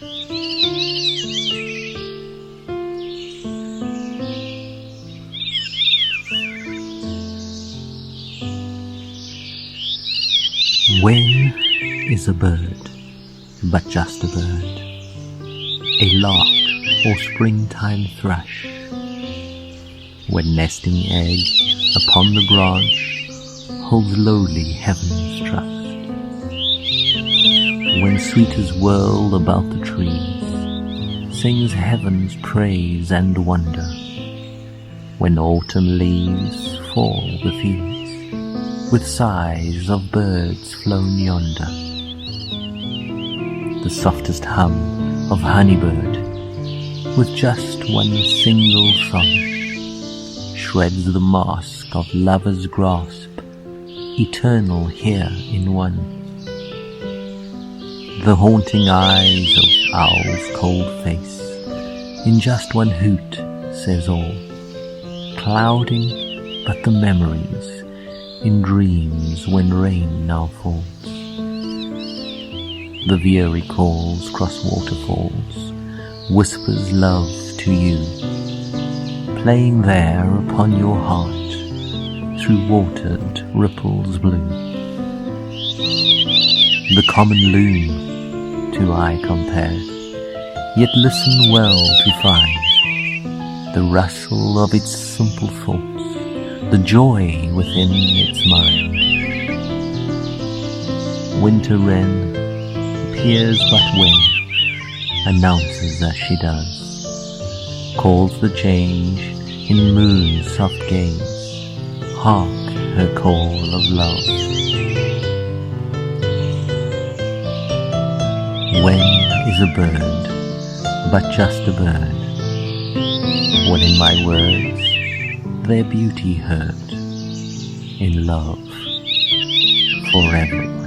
When is a bird but just a bird? A lark or springtime thrush, when nesting egg upon the branch holds lowly heaven's trust. When sweetest world about the trees sings heaven's praise and wonder, when autumn leaves fall the fields with sighs of birds flown yonder, the softest hum of honeybird with just one single song shreds the mask of lover's grasp, eternal here in one. The haunting eyes of owl's cold face in just one hoot says all, clouding but the memories in dreams when rain now falls. The veery calls cross waterfalls, whispers love to you, playing there upon your heart through watered ripples blue. The common loon to eye compare, yet listen well to find the rustle of its simple thoughts, the joy within its mind. Winter wren appears but when, announces as she does, calls the change in moon's soft gaze, hark her call of love. When is a bird but just a bird? When in my words their beauty heard, in love forever.